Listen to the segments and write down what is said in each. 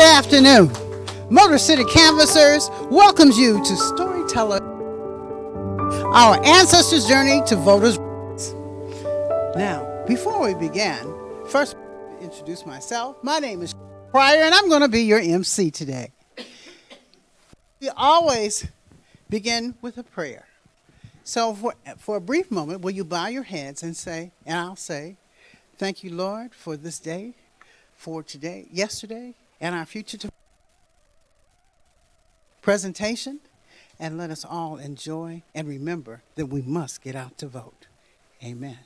afternoon. Motor City Canvassers welcomes you to Storytellers, our ancestors' journey to voters' rights. Now, before we begin, first introduce myself. My name is Pryor, and I'm going to be your MC today. We always begin with a prayer. So for a brief moment, will you bow your heads and I'll say, thank you, Lord, for this day, for today, yesterday, and our future presentation, and let us all enjoy and remember that we must get out to vote. Amen.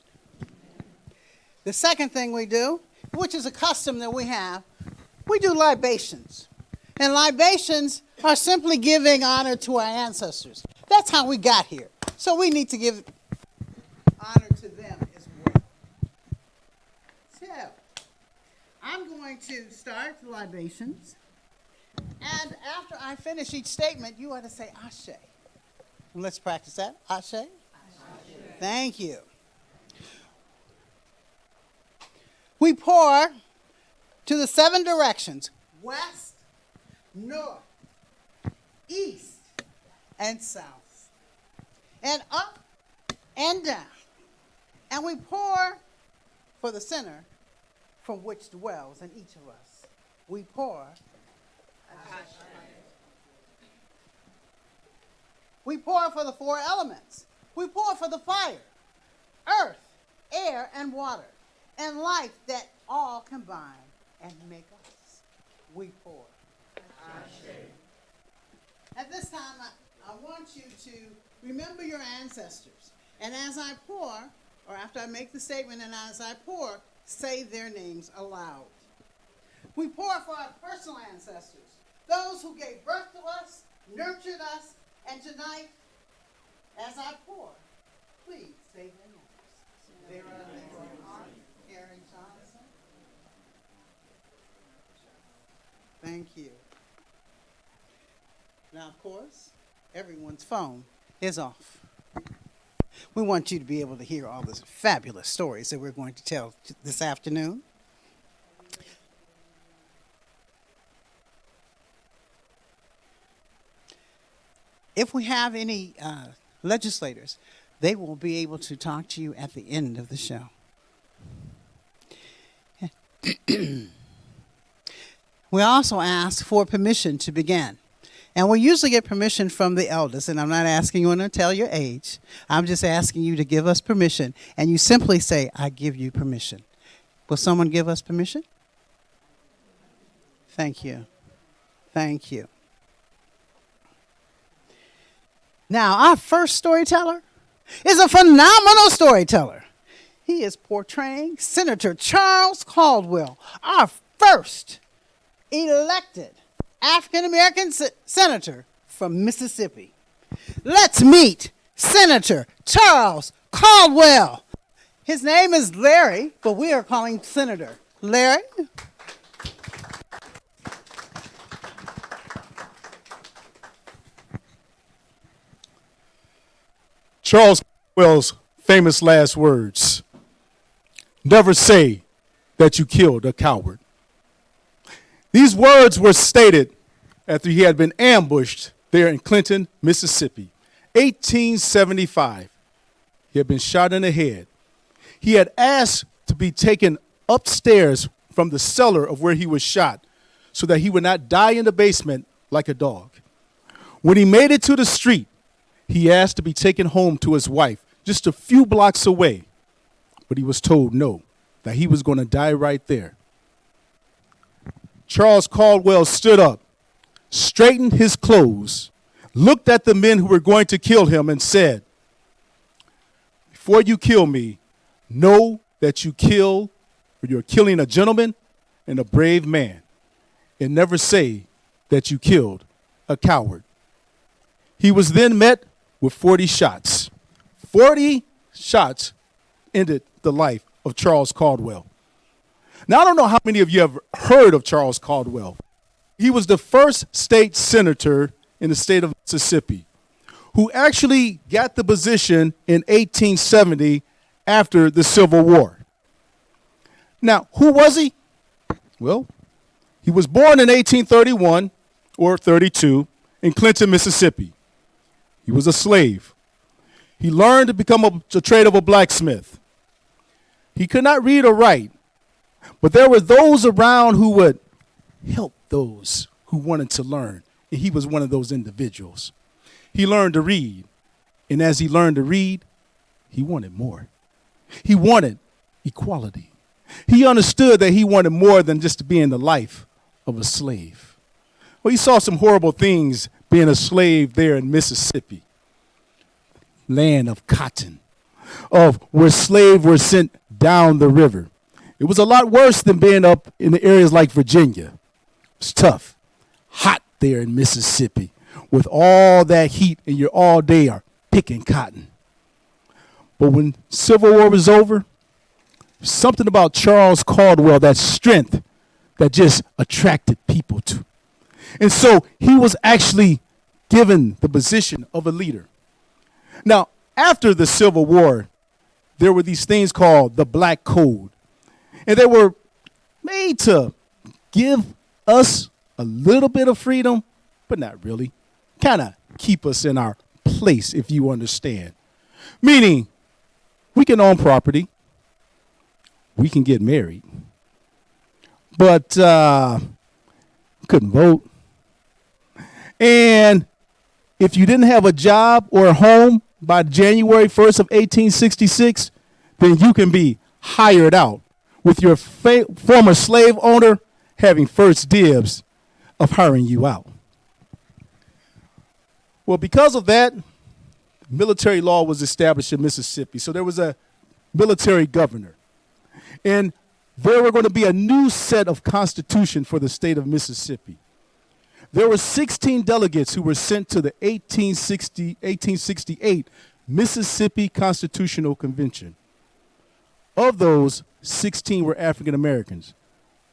The second thing we do, which is a custom that we have, we do libations. And libations are simply giving honor to our ancestors. That's how we got here. So we need to give honor to them as well. So, I'm going to start the libations. And after I finish each statement, you ought to say Ashe. And let's practice that. Ashe? Ashe. Thank you. We pour to the 7 directions: west, north, east, and south, and up and down. And we pour for the center from which dwells in each of us. We pour. We pour for the 4 elements. We pour for the fire, earth, air, and water, and life that all combine and make us. We pour. At this time, I want you to remember your ancestors. And as I pour, or after I make the statement and as I pour, say their names aloud. We pour for our personal ancestors, those who gave birth to us, nurtured us, and tonight, as I pour, please say their names. Vera Lynn, Karen Johnson. Thank you. Now, of course, everyone's phone is off. We want you to be able to hear all the fabulous stories that we're going to tell this afternoon. If we have any legislators, they will be able to talk to you at the end of the show. We also ask for permission to begin. And we usually get permission from the elders, and I'm not asking you to tell your age. I'm just asking you to give us permission. And you simply say, I give you permission. Will someone give us permission? Thank you. Thank you. Now, our first storyteller is a phenomenal storyteller. He is portraying Senator Charles Caldwell, our first elected African-American senator from Mississippi. Let's meet Senator Charles Caldwell. His name is Larry, but we are calling him Senator. Larry? Charles Caldwell's famous last words: never say that you killed a coward. These words were stated after he had been ambushed there in Clinton, Mississippi, 1875. He had been shot in the head. He had asked to be taken upstairs from the cellar of where he was shot so that he would not die in the basement like a dog. When he made it to the street, he asked to be taken home to his wife just a few blocks away, but he was told no, that he was going to die right there. Charles Caldwell stood up, straightened his clothes, looked at the men who were going to kill him and said, before you kill me, know that you're killing a gentleman and a brave man, and never say that you killed a coward. He was then met with 40 shots. 40 shots ended the life of Charles Caldwell. Now, I don't know how many of you have heard of Charles Caldwell. He was the first state senator in the state of Mississippi who actually got the position in 1870 after the Civil War. Now, who was he? Well, He was born in 1831 or 32 in Clinton, Mississippi. He was a slave. He learned to become a trade of a blacksmith. He could not read or write, but there were those around who would help those who wanted to learn, and he was one of those individuals. He learned to read, and as he learned to read, he wanted more. He wanted equality. He understood that he wanted more than just to be in the life of a slave. Well, he saw some horrible things being a slave there in Mississippi, land of cotton, of where slaves were sent down the river. It was a lot worse than being up in the areas like Virginia. It's tough, hot there in Mississippi with all that heat, and you're all day are picking cotton. But when Civil War was over, something about Charles Caldwell, that strength that just attracted people to. And so he was actually given the position of a leader. Now, after the Civil War, there were these things called the Black Code. And they were made to give us a little bit of freedom, but not really. Kind of keep us in our place, if you understand. Meaning, we can own property. We can get married. But couldn't vote. And if you didn't have a job or a home by January 1st of 1866, then you can be hired out with your former slave owner having first dibs of hiring you out. Well, because of that, military law was established in Mississippi. So there was a military governor. And there were going to be a new set of constitution for the state of Mississippi. There were 16 delegates who were sent to the 1868 Mississippi Constitutional Convention. Of those, 16 were African Americans.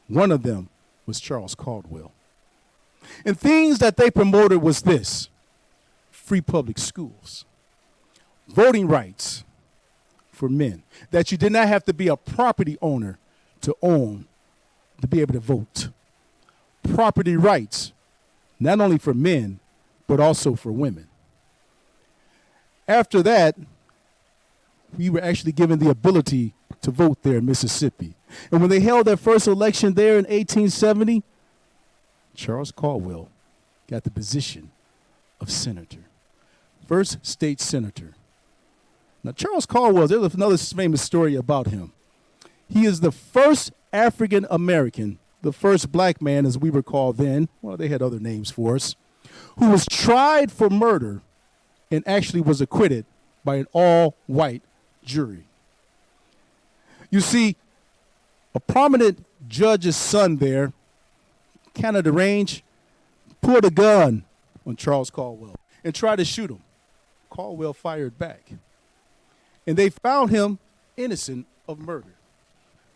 One of them was Charles Caldwell. And things that they promoted was this: free public schools, voting rights for men, that you did not have to be a property owner to be able to vote. Property rights, not only for men, but also for women. After that, we were actually given the ability to vote there in Mississippi. And when they held their first election there in 1870, Charles Caldwell got the position of senator, first state senator. Now, Charles Caldwell, there's another famous story about him. He is the first African American, the first black man, as we were called then, well, they had other names for us, who was tried for murder and actually was acquitted by an all-white jury. You see, a prominent judge's son there, kind of deranged, pulled a gun on Charles Caldwell and tried to shoot him. Caldwell fired back. And they found him innocent of murder.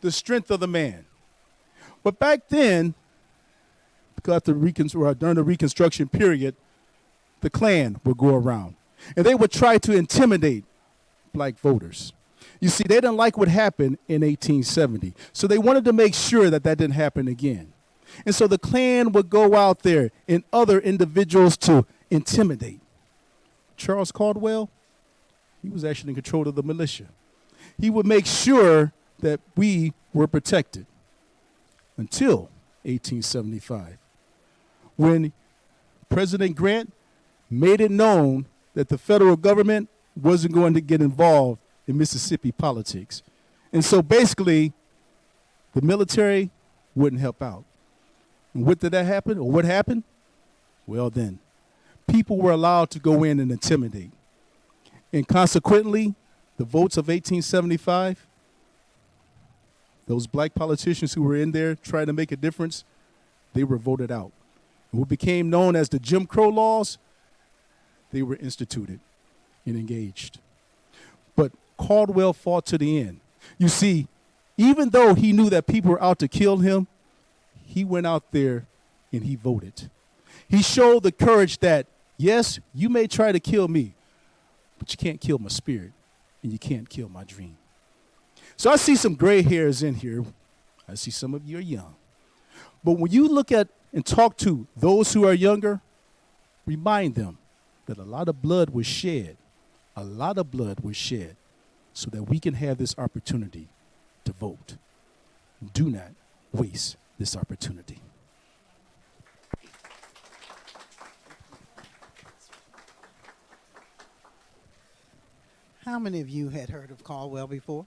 The strength of the man. But back then, because during the Reconstruction period, the Klan would go around. And they would try to intimidate black voters. You see, they didn't like what happened in 1870. So they wanted to make sure that didn't happen again. And so the Klan would go out there and other individuals to intimidate. Charles Caldwell, he was actually in control of the militia. He would make sure that we were protected until 1875, when President Grant made it known that the federal government wasn't going to get involved in Mississippi politics. And so basically, the military wouldn't help out. And what did that happen? Or what happened? Well then, people were allowed to go in and intimidate. And consequently, the votes of 1875, those black politicians who were in there trying to make a difference, they were voted out. And what became known as the Jim Crow laws, they were instituted and engaged. But Caldwell fought to the end. You see, even though he knew that people were out to kill him, he went out there and he voted. He showed the courage that, yes, you may try to kill me, but you can't kill my spirit, and you can't kill my dream. So I see some gray hairs in here. I see some of you are young. But when you look at and talk to those who are younger, remind them that a lot of blood was shed. A lot of blood was shed so that we can have this opportunity to vote. Do not waste this opportunity. How many of you had heard of Caldwell before?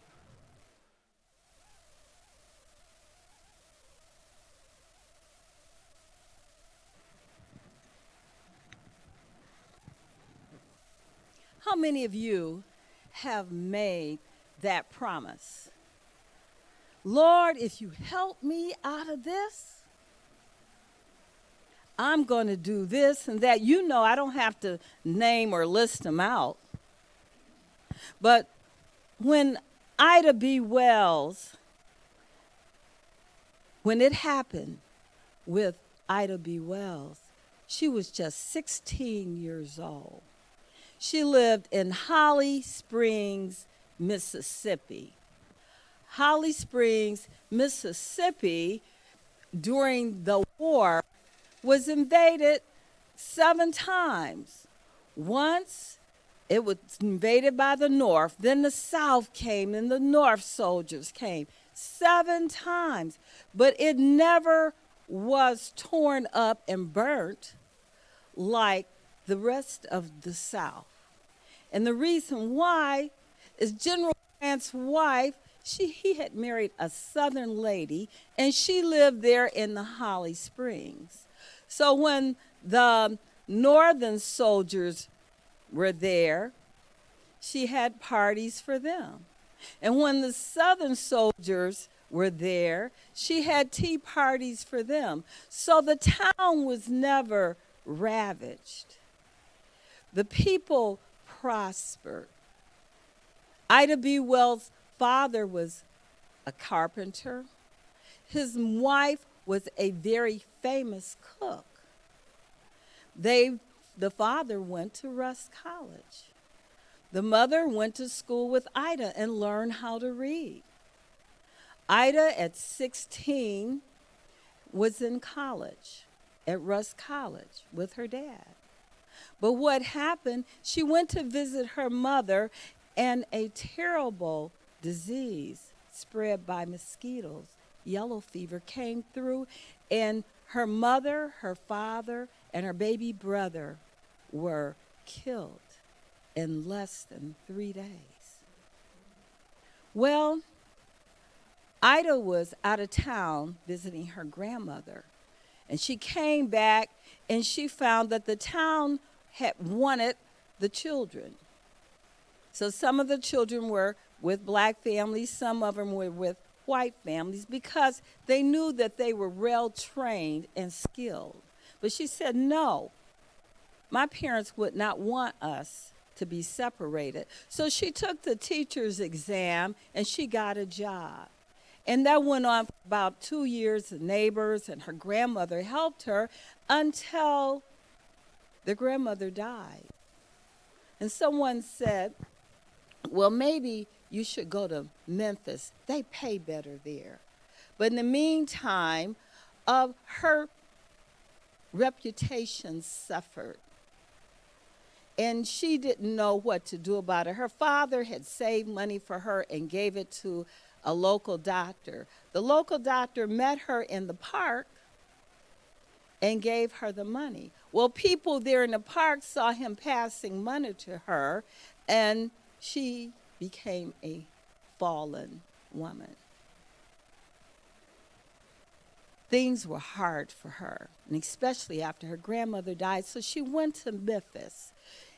How many of you have made that promise? Lord, if you help me out of this, I'm going to do this and that. You know, I don't have to name or list them out. But when Ida B. Wells, when it happened with Ida B. Wells, she was just 16 years old. She lived in Holly Springs, Mississippi. Holly Springs, Mississippi, during the war, was invaded 7 times. Once it was invaded by the North, then the South came, and the North soldiers came 7 times. But it never was torn up and burnt like the rest of the South. And the reason why is General Grant's wife, he had married a Southern lady, and she lived there in the Holly Springs. So when the Northern soldiers were there, she had parties for them. And when the Southern soldiers were there, she had tea parties for them. So the town was never ravaged. The people prospered. Ida B. Wells' father was a carpenter. His wife was a very famous cook. The father went to Rusk College. The mother went to school with Ida and learned how to read. Ida, at 16, was in college at Rusk College with her dad. But what happened, she went to visit her mother, and a terrible disease spread by mosquitoes, yellow fever, came through, and her mother, her father, and her baby brother were killed in less than 3 days. Well, Ida was out of town visiting her grandmother, and she came back and she found that the town had wanted the children. So some of the children were with black families, some of them were with white families, because they knew that they were well trained and skilled. But she said, no, my parents would not want us to be separated. So she took the teacher's exam and she got a job. And that went on for about 2 years. The neighbors and her grandmother helped her until the grandmother died. And someone said, well, maybe you should go to Memphis. They pay better there. But in the meantime, her reputation suffered. And she didn't know what to do about it. Her father had saved money for her and gave it to a local doctor. The local doctor met her in the park and gave her the money. Well, people there in the park saw him passing money to her, and she became a fallen woman. Things were hard for her, and especially after her grandmother died. So she went to Memphis,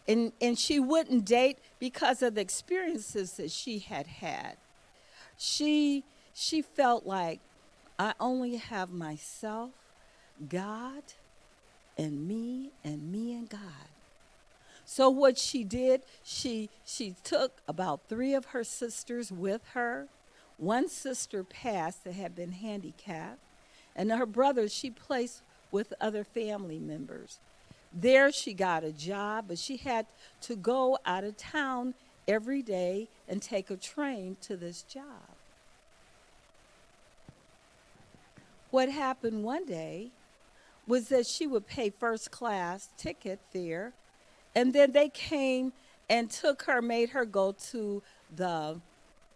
and she wouldn't date because of the experiences that she had had. She felt like, I only have myself, God, and me and God. So what she did, she took about 3 of her sisters with her. One sister passed that had been handicapped, and her brothers she placed with other family members. There she got a job, but she had to go out of town every day and take a train to this job. what happened one day was that she would pay first class ticket fare, and then they came and took her, made her go to the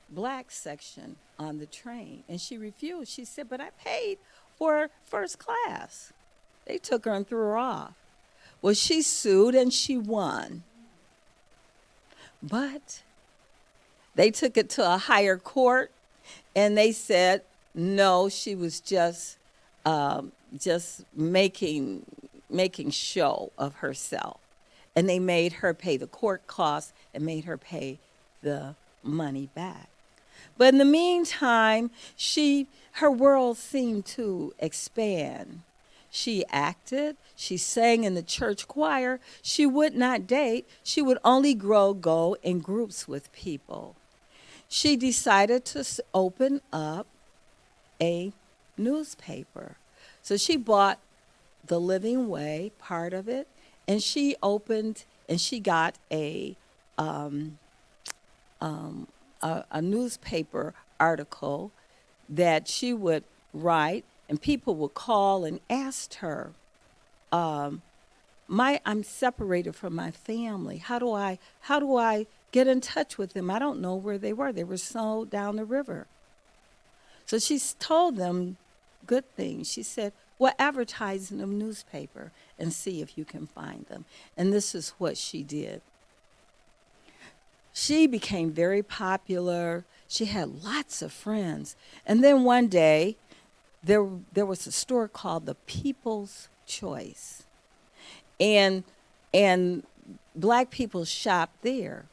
black section on the train. And she refused. She said, but I paid for first class. They took her and threw her off. Well, she sued and she won. But they took it to a higher court, and they said, no, she was just making show of herself. And they made her pay the court costs and made her pay the money back. But in the meantime, her world seemed to expand. She acted, she sang in the church choir, she would not date, she would only go in groups with people. She decided to open up a newspaper. So she bought The Living Way, part of it, and she got a newspaper article that she would write, and people would call and ask her, I'm separated from my family. How do I get in touch with them? I don't know where they were. They were so down the river. So she told them good things. She said, well, advertise in a newspaper and see if you can find them. And this is what she did. She became very popular. She had lots of friends. And then one day, there was a store called the People's Choice. And black people shopped there.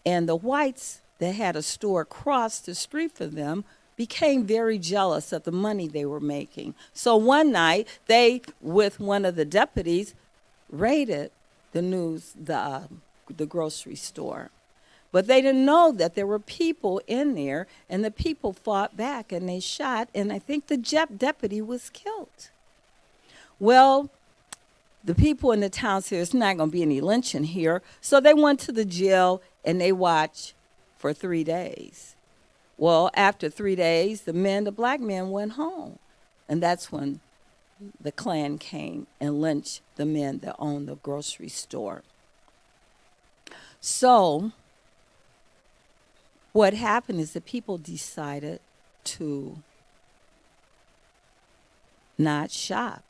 And the whites that had a store across the street from them became very jealous of the money they were making. So one night, they, with one of the deputies, raided the grocery store. But they didn't know that there were people in there, and the people fought back, and they shot, and I think the deputy was killed. Well, the people in the town said, there's not going to be any lynching here, so they went to the jail, and they watched for 3 days. Well, after 3 days, the black men went home, and that's when the Klan came and lynched the men that owned the grocery store. So what happened is that people decided to not shop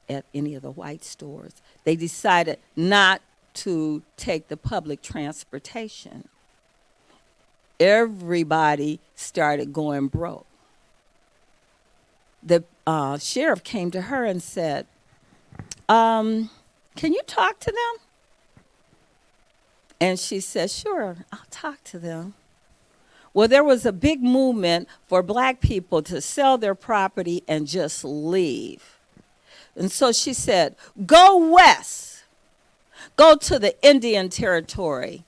at any of the white stores. They decided not to take the public transportation. Everybody started going broke. The sheriff came to her and said, can you talk to them? And she said, sure, I'll talk to them. Well, there was a big movement for black people to sell their property and just leave. And so she said, go west, go to the Indian Territory.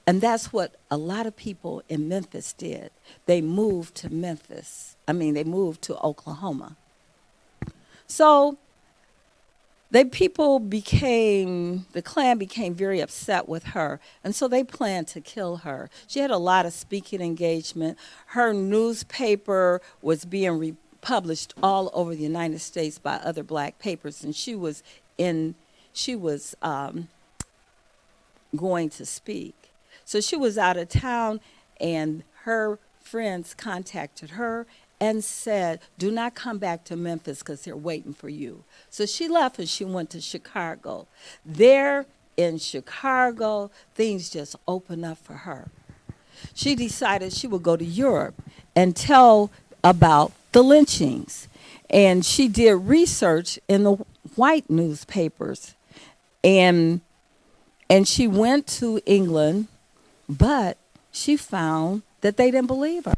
And that's what a lot of people in Memphis did. They moved to they moved to Oklahoma. So the Klan became very upset with her, and so they planned to kill her. She had a lot of speaking engagement. Her newspaper was being republished all over the United States by other black papers, and she was going to speak. So she was out of town, and her friends contacted her and said, do not come back to Memphis because they're waiting for you. So she left and she went to Chicago. There in Chicago, things just opened up for her. She decided she would go to Europe and tell about the lynchings. And she did research in the white newspapers. And she went to England, but she found that they didn't believe her.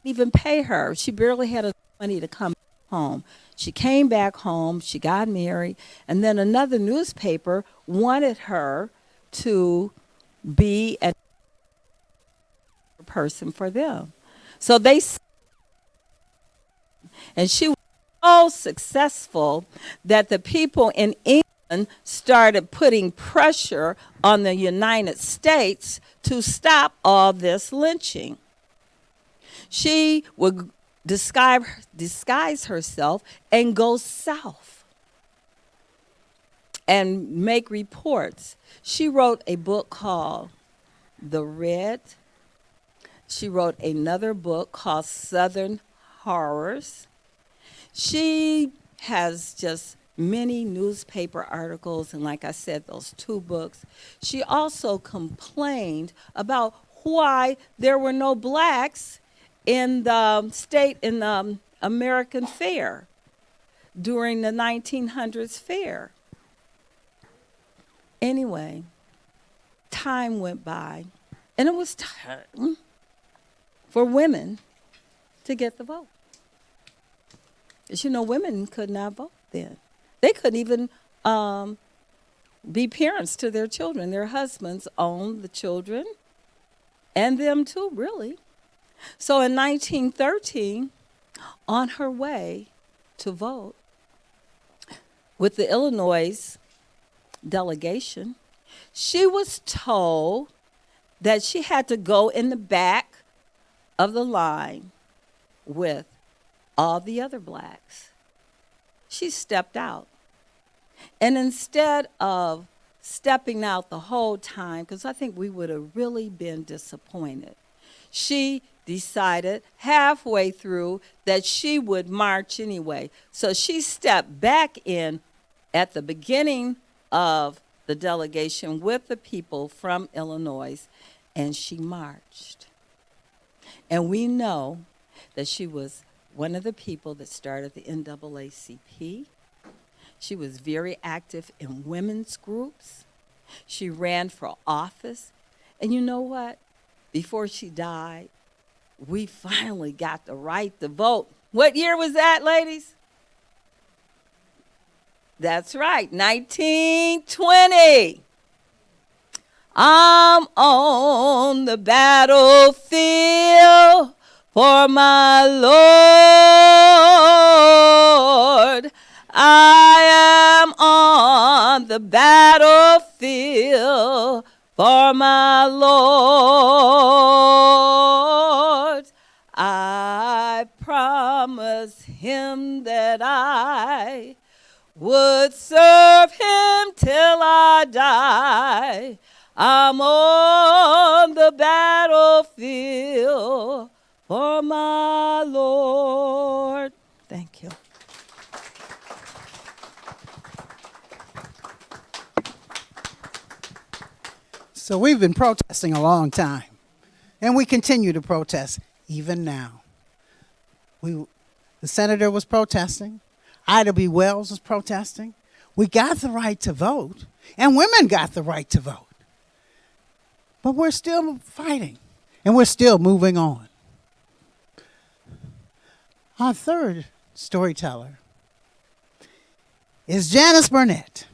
Even pay her. She barely had enough money to come home. She came back home, she got married, and then another newspaper wanted her to be a person for them. So and she was so successful that the people in England started putting pressure on the United States to stop all this lynching. She would disguise herself and go south and make reports. She wrote a book called The Red. She wrote another book called Southern Horrors. She has just many newspaper articles, and like I said, those 2 books. She also complained about why there were no blacks in the American fair during the 1900s fair. Anyway, time went by, and it was time for women to get the vote. As you know, women could not vote then. They couldn't even be parents to their children. Their husbands owned the children, and them too, really. So in 1913, on her way to vote with the Illinois delegation, she was told that she had to go in the back of the line with all the other blacks. She stepped out. And instead of stepping out the whole time, because I think we would have really been disappointed, she decided halfway through that she would march anyway. So she stepped back in at the beginning of the delegation with the people from Illinois, and she marched. And we know that she was one of the people that started the NAACP. She was very active in women's groups. She ran for office. And you know what? Before she died, we finally got the right to vote. What year was that, ladies? That's right, 1920. I'm on the battlefield for my Lord. I am on the battlefield for my Lord. I promised him that I would serve him till I die. I'm on the battlefield for my Lord. Thank you. So we've been protesting a long time, and we continue to protest even now. The senator was protesting. Ida B. Wells was protesting. We got the right to vote, and women got the right to vote. But we're still fighting, and we're still moving on. Our third storyteller is Janice Burnett,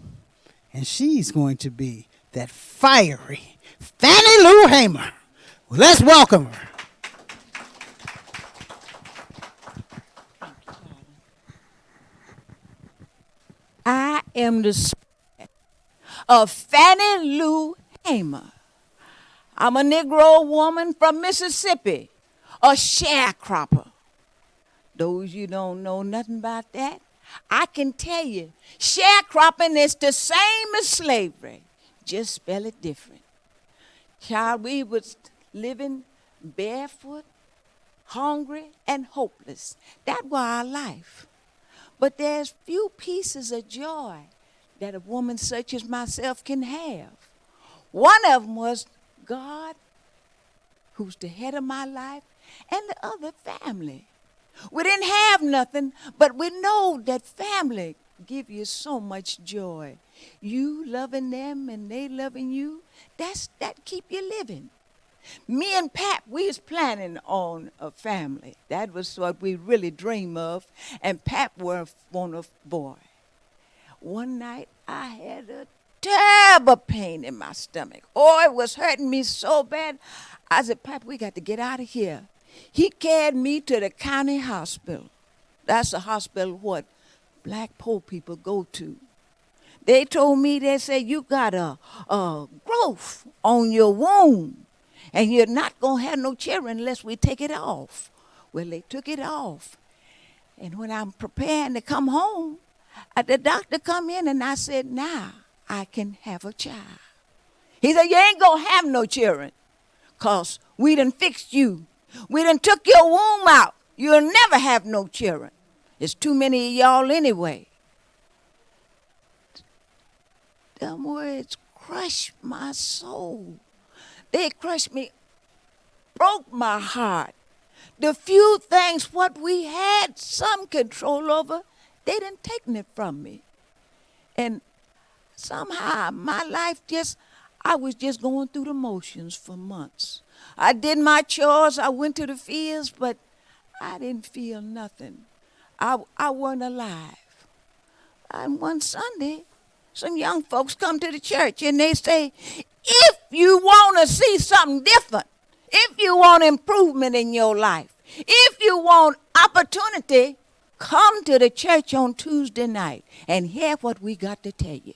and she's going to be that fiery Fannie Lou Hamer. Let's welcome her. I am the spirit of Fannie Lou Hamer. I'm a Negro woman from Mississippi, a sharecropper. Those you don't know nothing about that, I can tell you, sharecropping is the same as slavery, just spell it different. Child, we was living barefoot, hungry, and hopeless. That was our life. But there's few pieces of joy that a woman such as myself can have. One of them was God, who's the head of my life, and the other family. We didn't have nothing, but we know that family give you so much joy. You loving them and they loving you, that keep you living. Me and Pap, we was planning on a family. That was what we really dream of, and Pap want a boy. One night, I had a terrible pain in my stomach. Oh, it was hurting me so bad. I said, Pap, we got to get out of here. He carried me to the county hospital. That's the hospital what black poor people go to. They told me, they said, you got a growth on your womb, and you're not going to have no children unless we take it off. Well, they took it off. And when I'm preparing to come home, the doctor come in and I said, now I can have a child. He said, you ain't going to have no children because we done fixed you. We done took your womb out. You'll never have no children. There's too many of y'all anyway. Them words crushed my soul. They crushed me, broke my heart. The few things what we had some control over, they done taken it from me. And somehow my life I was just going through the motions for months. I did my chores, I went to the fields, but I didn't feel nothing. I wasn't alive. And one Sunday, some young folks come to the church and they say, if you want to see something different, if you want improvement in your life, if you want opportunity, come to the church on Tuesday night and hear what we got to tell you.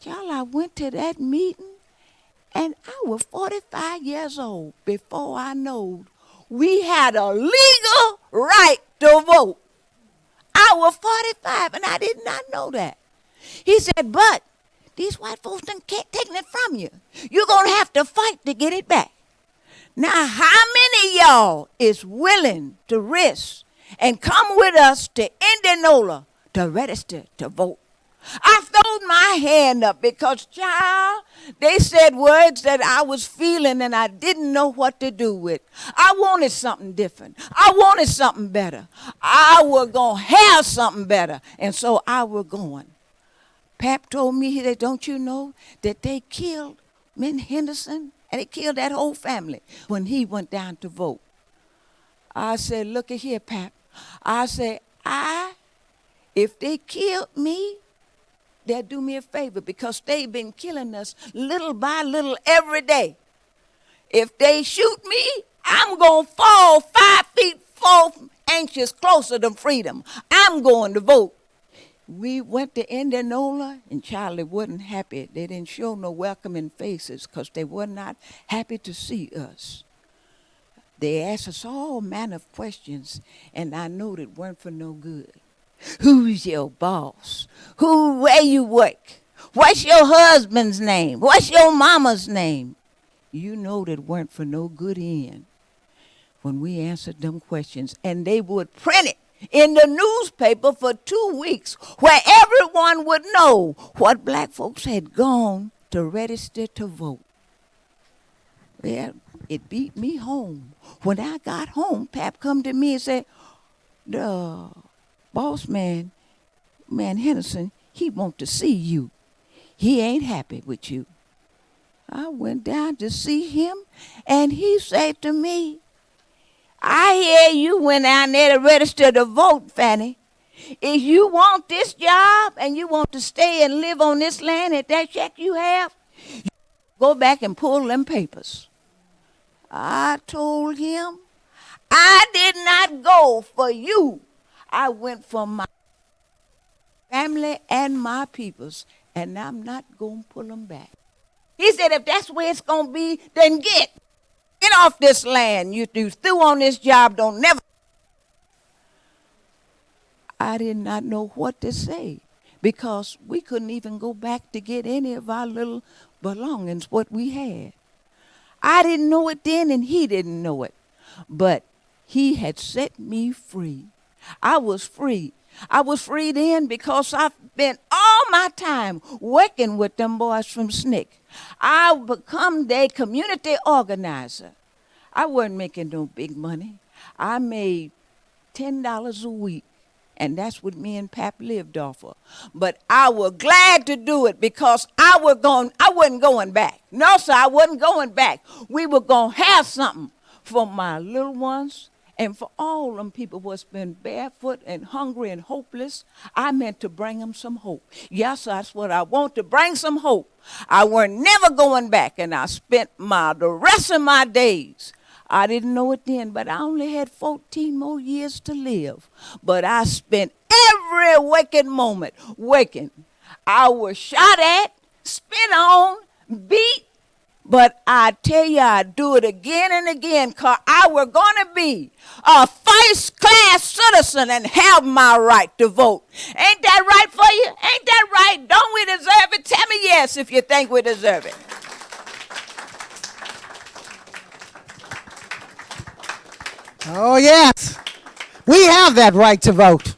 Y'all, I went to that meeting and I was 45 years old before I knowed we had a legal right to vote. I was 45 and I did not know that. He said, but these white folks done taking it from you. You're going to have to fight to get it back. Now, how many of y'all is willing to risk and come with us to Indianola to register to vote? I throwed my hand up because, child, they said words that I was feeling and I didn't know what to do with. I wanted something different. I wanted something better. I was going to have something better. And so I was going. Pap told me, he said, don't you know that they killed Min Henderson and they killed that whole family when he went down to vote? I said, look at here, Pap. I said, if they killed me, they'll do me a favor because they've been killing us little by little every day. If they shoot me, I'm going to fall 5 feet 4 inches closer to freedom. I'm going to vote. We went to Indianola, and Charlie wasn't happy. They didn't show no welcoming faces because they were not happy to see us. They asked us all manner of questions, and I know it weren't for no good. Who's your boss? Where you work? What's your husband's name? What's your mama's name? You know that weren't for no good end when we answered them questions. And they would print it in the newspaper for 2 weeks where everyone would know what black folks had gone to register to vote. Well, it beat me home. When I got home, Pap come to me and said, the boss man Henderson, he want to see you. He ain't happy with you. I went down to see him, and he said to me, I hear you went down there to register to vote, Fanny. If you want this job and you want to stay and live on this land at that check you have, you go back and pull them papers. I told him, I did not go for you. I went for my family and my peoples, and I'm not going to pull them back. He said, if that's where it's going to be, then get off this land. You through on this job, don't never. I did not know what to say because we couldn't even go back to get any of our little belongings, what we had. I didn't know it then, and he didn't know it. But he had set me free. I was free. I was free then because I spent all my time working with them boys from SNCC. I become their community organizer. I wasn't making no big money. I made $10 a week, and that's what me and Pap lived off of. But I was glad to do it because I wasn't going back. No, sir, I wasn't going back. We were going to have something for my little ones and for all them people what's been barefoot and hungry and hopeless. I meant to bring them some hope. Yes, that's what I want, to bring some hope. I weren't never going back, and I spent the rest of my days. I didn't know it then, but I only had 14 more years to live. But I spent every waking moment waking. I was shot at, spit on, beat, But I tell you, I do it again and again, because I were going to be a first-class citizen and have my right to vote. Ain't that right for you? Ain't that right? Don't we deserve it? Tell me yes if you think we deserve it. Oh, yes. We have that right to vote.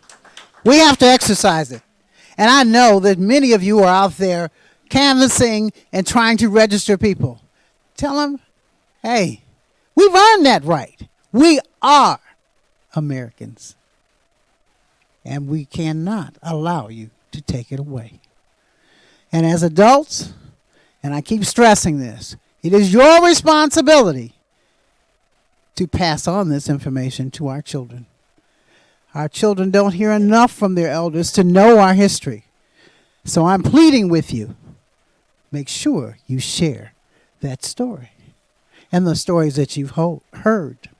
We have to exercise it. And I know that many of you are out there canvassing and trying to register people. Tell them, hey, we've earned that right. We are Americans. And we cannot allow you to take it away. And as adults, and I keep stressing this, it is your responsibility to pass on this information to our children. Our children don't hear enough from their elders to know our history. So I'm pleading with you, make sure you share that story and the stories that you've heard.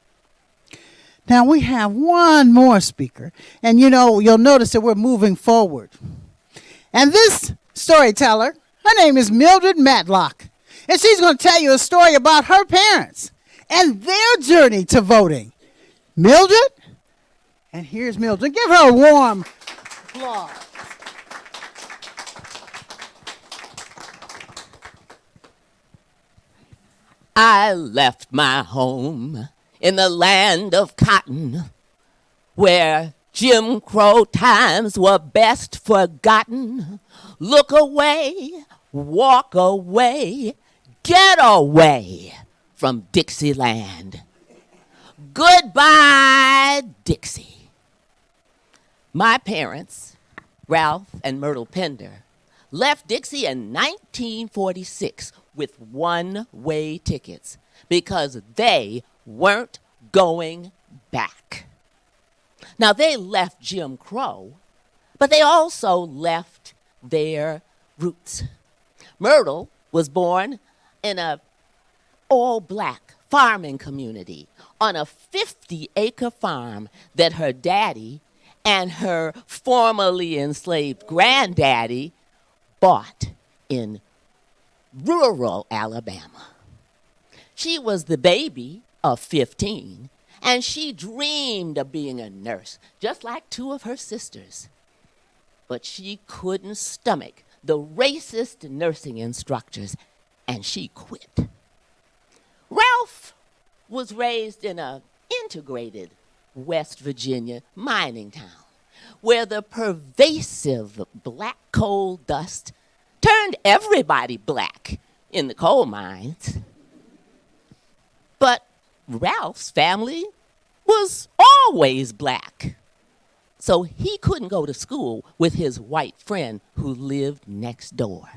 Now we have one more speaker, and you'll notice that we're moving forward. And this storyteller, her name is Mildred Matlock, and she's going to tell you a story about her parents and their journey to voting. Mildred? And here's Mildred. Give her a warm applause. I left my home in the land of cotton, where Jim Crow times were best forgotten. Look away, walk away, get away from Dixieland. Goodbye, Dixie. My parents, Ralph and Myrtle Pender, left Dixie in 1946 with one-way tickets because they weren't going back. Now, they left Jim Crow, but they also left their roots. Myrtle was born in an all-black farming community on a 50-acre farm that her daddy and her formerly enslaved granddaddy bought in rural Alabama. She was the baby of 15, and she dreamed of being a nurse, just like two of her sisters. But she couldn't stomach the racist nursing instructors, and she quit. Ralph was raised in an integrated West Virginia mining town, where the pervasive black coal dust turned everybody black in the coal mines. But Ralph's family was always black, so he couldn't go to school with his white friend who lived next door.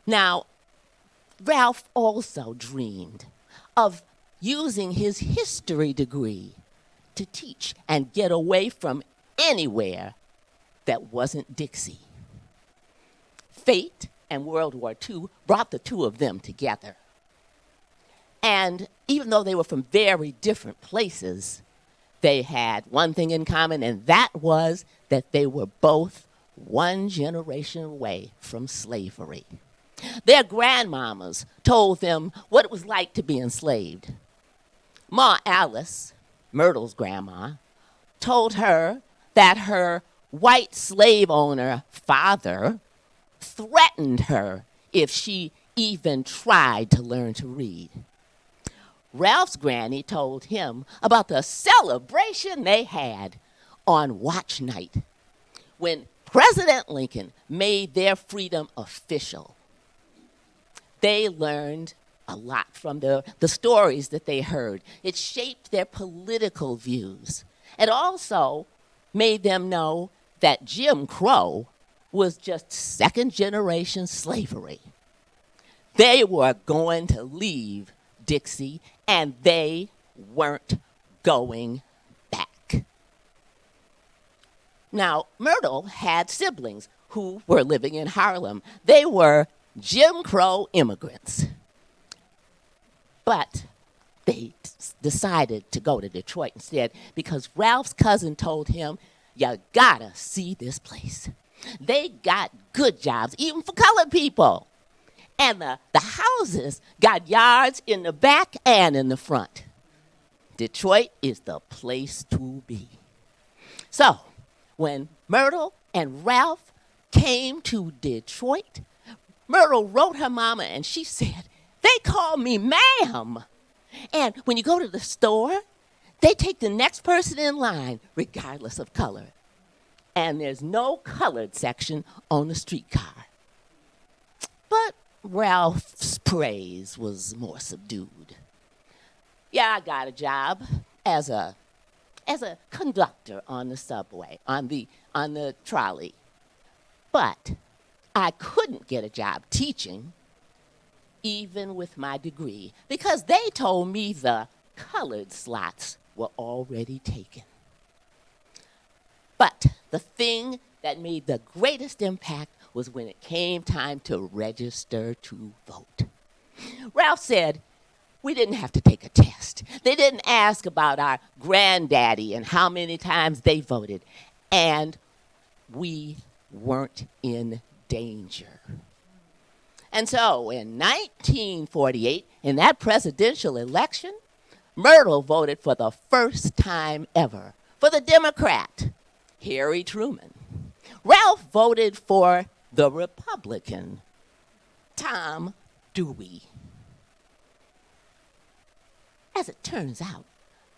Now, Ralph also dreamed of using his history degree to teach and get away from anywhere that wasn't Dixie. Fate and World War II brought the two of them together. And even though they were from very different places, they had one thing in common, and that was that they were both one generation away from slavery. Their grandmamas told them what it was like to be enslaved. Ma Alice, Myrtle's grandma, told her that her white slave owner father threatened her if she even tried to learn to read. Ralph's granny told him about the celebration they had on watch night when President Lincoln made their freedom official. They learned a lot from the stories that they heard. It shaped their political views. It also made them know that Jim Crow was just second-generation slavery. They were going to leave Dixie, and they weren't going back. Now, Myrtle had siblings who were living in Harlem. They were Jim Crow immigrants. But they decided to go to Detroit instead because Ralph's cousin told him, you gotta see this place. They got good jobs, even for colored people. And the houses got yards in the back and in the front. Detroit is the place to be. So, when Myrtle and Ralph came to Detroit, Myrtle wrote her mama and she said, "They call me ma'am. And when you go to the store, they take the next person in line, regardless of color. And there's no colored section on the streetcar." But Ralph's praise was more subdued. Yeah, I got a job as a conductor on the subway, on the trolley. But I couldn't get a job teaching, even with my degree, because they told me the colored slots were already taken. But the thing that made the greatest impact was when it came time to register to vote. Ralph said, we didn't have to take a test. They didn't ask about our granddaddy and how many times they voted. And we weren't in danger. And so in 1948, in that presidential election, Myrtle voted for the first time ever for the Democrat, Harry Truman. Ralph voted for the Republican, Tom Dewey. As it turns out,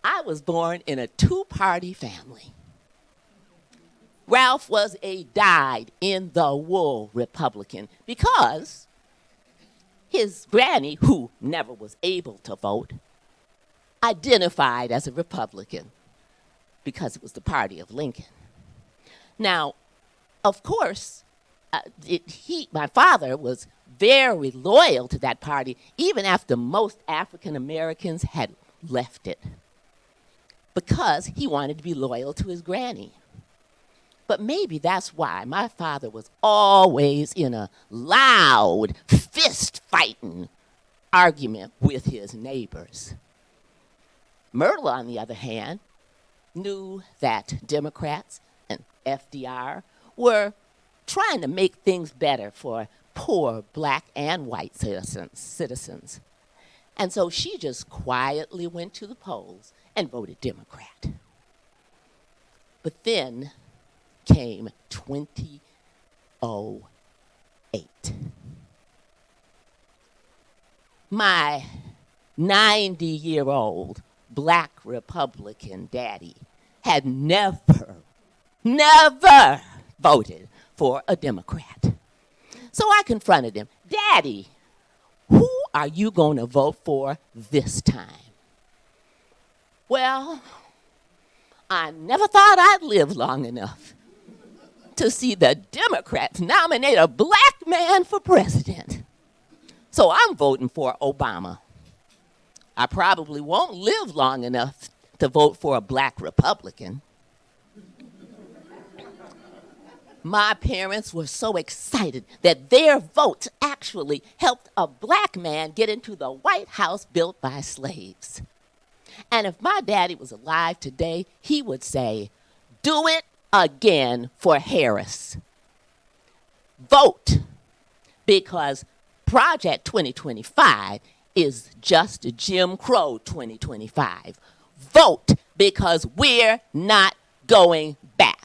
I was born in a two-party family. Ralph was a dyed-in-the-wool Republican because his granny, who never was able to vote, identified as a Republican because it was the party of Lincoln. Now, of course, my father was very loyal to that party, even after most African Americans had left it, because he wanted to be loyal to his granny. But maybe that's why my father was always in a loud, fist-fighting argument with his neighbors. Myrtle, on the other hand, knew that Democrats and FDR were trying to make things better for poor black and white citizens. And so she just quietly went to the polls and voted Democrat. But then came 2008. My 90-year-old black Republican daddy had never voted for a Democrat. So I confronted him. Daddy, who are you going to vote for this time? Well, I never thought I'd live long enough to see the Democrats nominate a black man for president. So I'm voting for Obama. I probably won't live long enough to vote for a black Republican. My parents were so excited that their votes actually helped a black man get into the White House built by slaves. And if my daddy was alive today, he would say, "Do it again for Harris. Vote, because Project 2025 is just Jim Crow 2025. Vote, because we're not going back."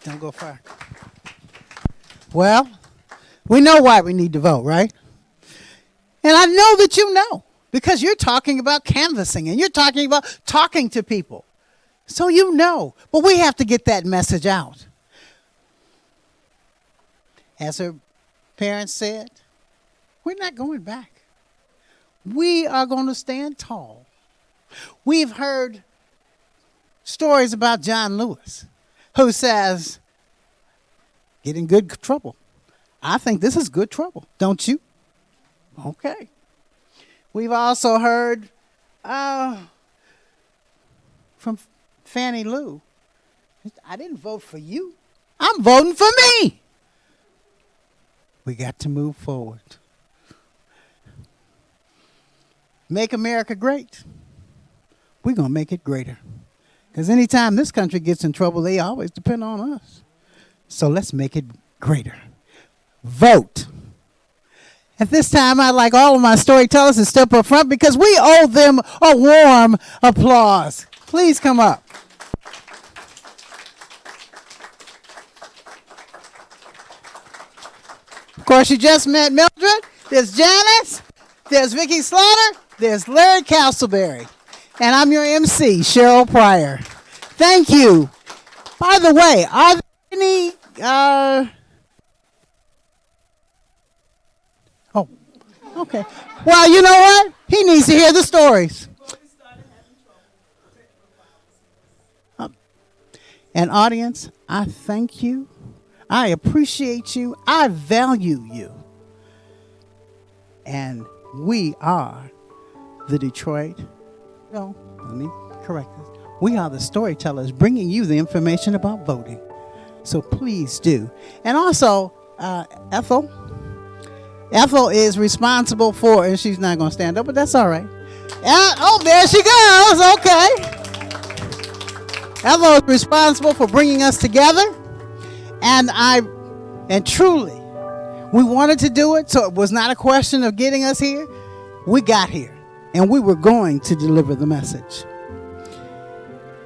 Don't go far. Well, we know why we need to vote, right? And I know that you know, because you're talking about canvassing and you're talking about talking to people. So you know, but we have to get that message out. As her parents said, we're not going back. We are going to stand tall. We've heard stories about John Lewis, who says, get in good trouble. I think this is good trouble, don't you? Okay. We've also heard from Fannie Lou, I didn't vote for you. I'm voting for me. We got to move forward. Make America great. We're going to make it greater. Because anytime this country gets in trouble, they always depend on us. So let's make it greater. Vote. At this time, I'd like all of my storytellers to step up front because we owe them a warm applause. Please come up. Of course, you just met Mildred. There's Janice. There's Vicki Slaughter. There's Larry Castleberry. And I'm your MC, Cheryl Pryor. Thank you. By the way, are there any... Oh, okay. Well, you know what? He needs to hear the stories. And audience, I thank you. I appreciate you. I value you. And we are the Detroit, no, let me correct this. We are the storytellers bringing you the information about voting. So please do. And also, Ethel is responsible for, and she's not going to stand up, but that's all right. Oh, there she goes. Okay. Ethel is responsible for bringing us together. And truly, we wanted to do it, so it was not a question of getting us here. We got here, and we were going to deliver the message.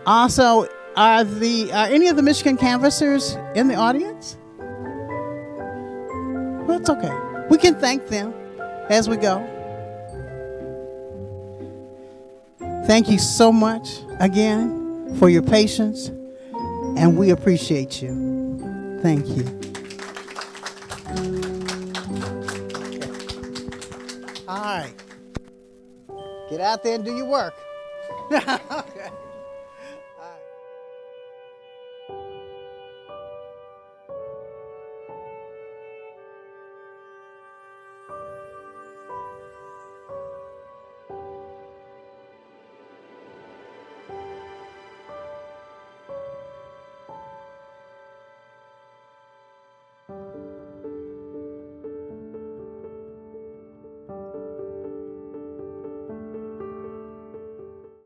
Also, are any of the Michigan canvassers in the audience? Well, it's okay. We can thank them as we go. Thank you so much again for your patience, and we appreciate you. Thank you. All right. Get out there and do your work. Okay.